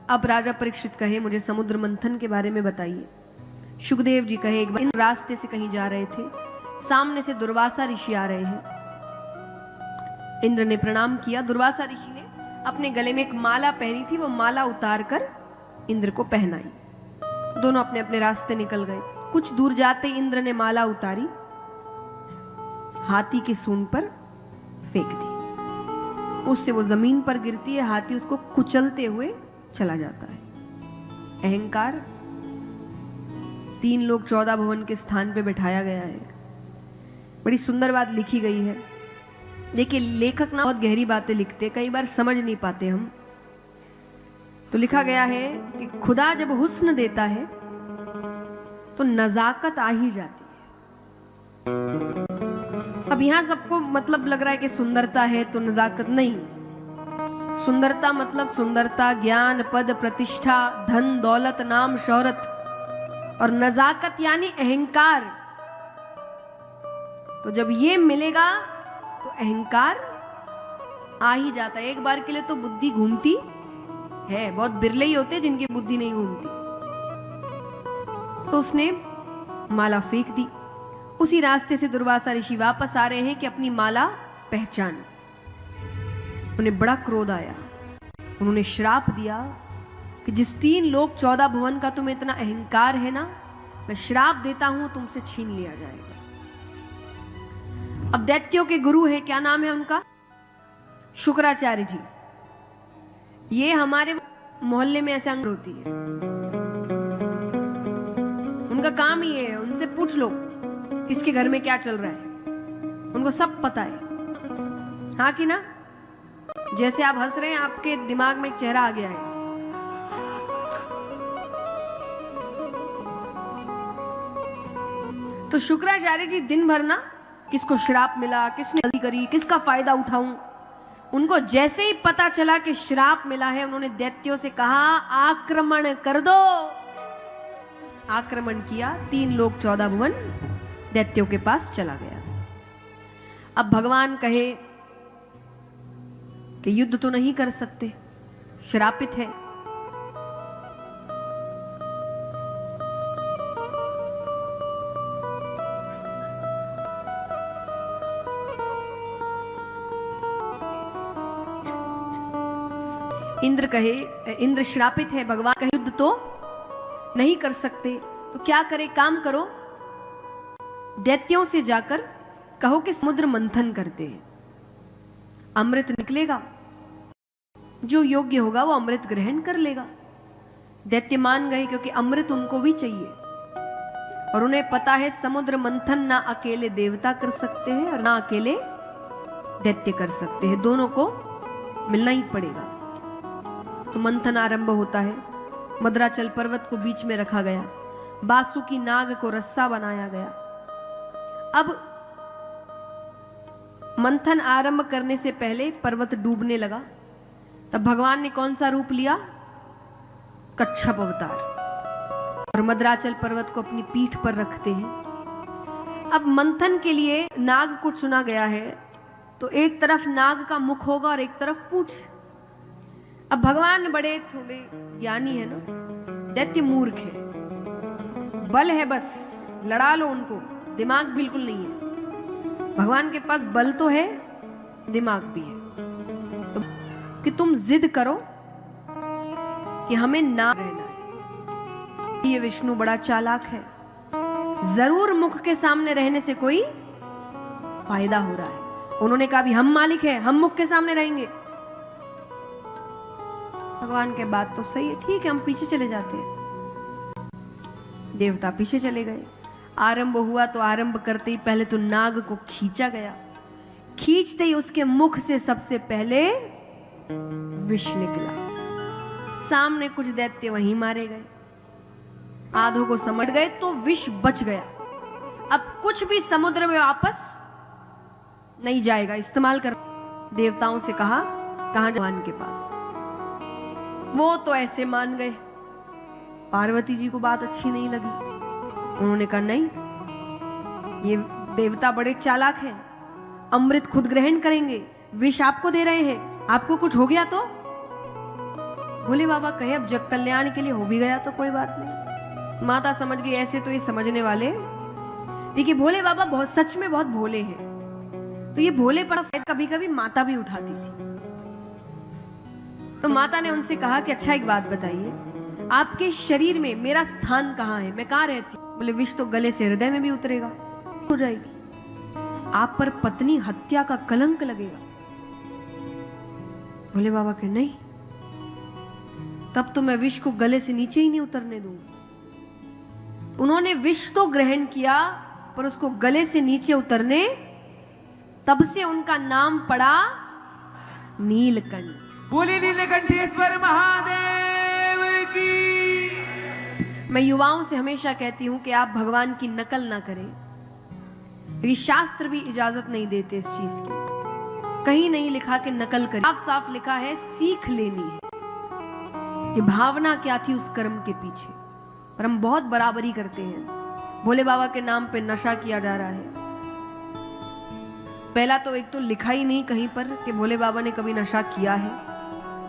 अब राजा परीक्षित कहे मुझे समुद्र मंथन के बारे में बताइए। शुकदेव जी कहे एक बार इन रास्ते से कहीं जा रहे थे, सामने से दुर्वासा ऋषि आ रहे हैं। इंद्र ने प्रणाम किया। दुर्वासा ऋषि ने अपने गले में एक माला पहनी थी, वो माला उतार कर इंद्र को पहनाई। दोनों अपने अपने रास्ते निकल गए। कुछ दूर जाते इंद्र ने माला उतारी, हाथी की सूंड पर फेंक दी। उससे वो जमीन पर गिरती है, हाथी उसको कुचलते हुए चला जाता है। अहंकार 3 लोग 14 भुवन के स्थान पे बैठाया गया है। बड़ी सुंदर बात लिखी गई है। देखिए लेखक ना बहुत गहरी बातें लिखते, कई बार समझ नहीं पाते हम। तो लिखा गया है कि खुदा जब हुस्न देता है तो नजाकत आ ही जाती है। अब यहां सबको मतलब लग रहा है कि सुंदरता है तो नजाकत नहीं। सुंदरता मतलब सुंदरता, ज्ञान, पद, प्रतिष्ठा, धन, दौलत, नाम, शोहरत। और नजाकत यानी अहंकार। तो जब ये मिलेगा तो अहंकार आ ही जाता है। एक बार के लिए तो बुद्धि घूमती है, बहुत बिरले ही होते जिनकी बुद्धि नहीं घूमती। तो उसने माला फेंक दी। उसी रास्ते से दुर्वासा ऋषि वापस आ रहे हैं कि अपनी माला पहचान। उन्हें बड़ा क्रोध आया। उन्होंने श्राप दिया कि जिस 3 लोग 14 भुवन का तुम्हें इतना अहंकार है ना, मैं श्राप देता हूं तुमसे छीन लिया जाएगा। अब दैत्यों के गुरु है, क्या नाम है उनका? शुक्राचार्य जी। ये हमारे मोहल्ले में ऐसे अंग होती है, उनका काम ही है। उनसे पूछ लो किसके घर में क्या चल रहा है, उनको सब पता है। हाँ कि ना? जैसे आप हंस रहे हैं, आपके दिमाग में एक चेहरा आ गया है। तो शुक्राचार्य जी दिन भर ना किसको श्राप मिला, किसने गलती करी, किसका फायदा उठाऊं, उनको जैसे ही पता चला कि श्राप मिला है, उन्होंने दैत्यों से कहा आक्रमण कर दो। आक्रमण किया। 3 लोग 14 भुवन दैत्यों के पास चला गया। अब भगवान कहे कि युद्ध तो नहीं कर सकते, श्रापित है। इंद्र श्रापित है। भगवान कहे युद्ध तो नहीं कर सकते, तो क्या करे? काम करो, दैत्यों से जाकर कहो कि समुद्र मंथन करते हैं, अमृत निकलेगा, जो योग्य होगा वो अमृत ग्रहण कर लेगा। दैत्य मान गए क्योंकि अमृत उनको भी चाहिए और उन्हें पता है समुद्र मंथन ना अकेले देवता कर सकते हैं और ना अकेले दैत्य कर सकते हैं, दोनों को मिलना ही पड़ेगा। तो मंथन आरंभ होता है। मद्राचल पर्वत को बीच में रखा गया, बासुकी नाग को रस्सा बनाया गया। अब मंथन आरंभ करने से पहले पर्वत डूबने लगा। तब भगवान ने कौन सा रूप लिया? कच्छप अवतार, और मद्राचल पर्वत को अपनी पीठ पर रखते हैं। अब मंथन के लिए नाग को चुना गया है, तो एक तरफ नाग का मुख होगा और एक तरफ पूंछ। अब भगवान बड़े थोड़े ज्ञानी है ना, दैत्य मूर्ख है, बल है बस, लड़ा लो उनको, दिमाग बिल्कुल नहीं है। भगवान के पास बल तो है, दिमाग भी है। तो कि तुम जिद करो कि हमें ना रहना है। ये विष्णु बड़ा चालाक है, जरूर मुख के सामने रहने से कोई फायदा हो रहा है। उन्होंने कहा भी हम मालिक है, हम मुख के सामने रहेंगे। भगवान के बात तो सही है, ठीक है हम पीछे चले जाते हैं। देवता पीछे चले गए। आरंभ हुआ तो आरंभ करते ही पहले तो नाग को खींचा गया। खींचते ही उसके मुख से सबसे पहले विष निकला। सामने कुछ दैत्य वहीं मारे गए, आधों को समझ गए तो विष बच गया। अब कुछ भी समुद्र में वापस नहीं जाएगा, इस्तेमाल कर। देवताओं से कहा कहां? भगवान के पास। वो तो ऐसे मान गए। पार्वती जी को बात अच्छी नहीं लगी। उन्होंने कहा नहीं, ये देवता बड़े चालाक हैं, अमृत खुद ग्रहण करेंगे, विष आपको दे रहे हैं, आपको कुछ हो गया तो? भोले बाबा कहे अब जग कल्याण के लिए हो भी गया तो कोई बात नहीं। माता समझ गई ऐसे तो ये समझने वाले, देखिए भोले बाबा बहुत सच में बहुत भोले हैं, तो ये भोले पर कभी कभी माता भी उठाती थी। तो माता ने उनसे कहा कि अच्छा एक बात बताइए, आपके शरीर में मेरा स्थान कहाँ है, मैं कहाँ रहती हूँ? बोले विष तो गले से हृदय में भी उतरेगा, हो जाएगी, आप पर पत्नी हत्या का कलंक लगेगा। भोले बाबा के नहीं, तब तो मैं विष को गले से नीचे ही नहीं उतरने दूंगा। उन्होंने विष तो ग्रहण किया पर उसको गले से नीचे उतरने, तब से उनका नाम पड़ा नीलकंठ। बोले नीलकंठेश्वर महादेव की। मैं युवाओं से हमेशा कहती हूं कि आप भगवान की नकल ना करें, ये शास्त्र भी इजाजत नहीं देते इस चीज की। कहीं नहीं लिखा कि नकल करें, साफ साफ लिखा है सीख लेनी है कि भावना क्या थी उस कर्म के पीछे। पर हम बहुत बराबरी करते हैं, भोले बाबा के नाम पे नशा किया जा रहा है। पहला तो एक तो लिखा ही नहीं कहीं पर कि भोले बाबा ने कभी नशा किया है।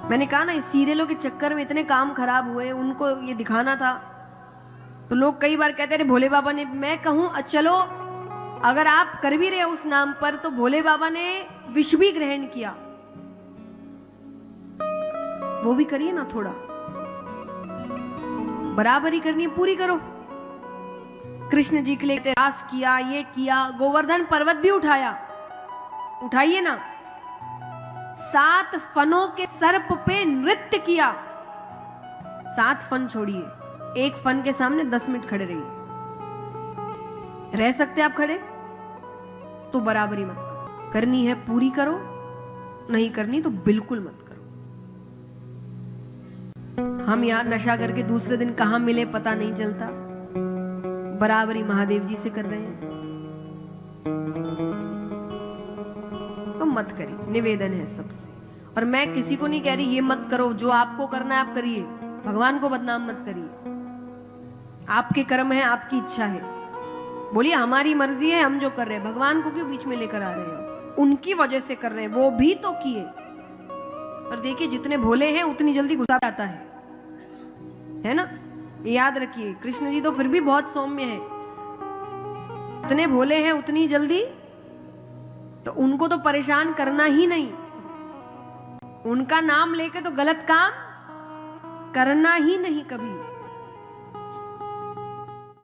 मैंने कहा ना, इस सीरियलों के चक्कर में इतने काम खराब हुए, उनको ये दिखाना था तो लोग कई बार कहते रहे भोले बाबा ने। मैं कहूं चलो अगर आप कर भी रहे उस नाम पर, तो भोले बाबा ने विष भी ग्रहण किया, वो भी करिए ना, थोड़ा बराबरी करनी है, पूरी करो। कृष्ण जी के लिए रास किया, ये किया, गोवर्धन पर्वत भी उठाया, उठाइए ना। 7 फनों के सर्प पे नृत्य किया, 7 फन छोड़िए, एक फन के सामने 10 मिनट खड़े रहिए। रह सकते आप खड़े तो बराबरी मत करो, करनी है पूरी करो, नहीं करनी तो बिल्कुल मत करो। हम यहां नशा करके दूसरे दिन कहां मिले पता नहीं चलता, बराबरी महादेव जी से कर रहे हैं तो मत करिए, निवेदन है सबसे। और मैं किसी को नहीं कह रही ये मत करो, जो आपको करना है आप करिए, भगवान को बदनाम मत करिए। आपके कर्म है, आपकी इच्छा है, बोलिए हमारी मर्जी है, हम जो कर रहे हैं, भगवान को क्यों बीच में लेकर आ रहे हैं? उनकी वजह से कर रहे हैं, वो भी तो किए। और देखिए जितने भोले हैं उतनी जल्दी गुस्सा आता है ना, याद रखिए। कृष्ण जी तो फिर भी बहुत सौम्य है, इतने भोले हैं उतनी जल्दी, तो उनको तो परेशान करना ही नहीं, उनका नाम लेके तो गलत काम करना ही नहीं कभी।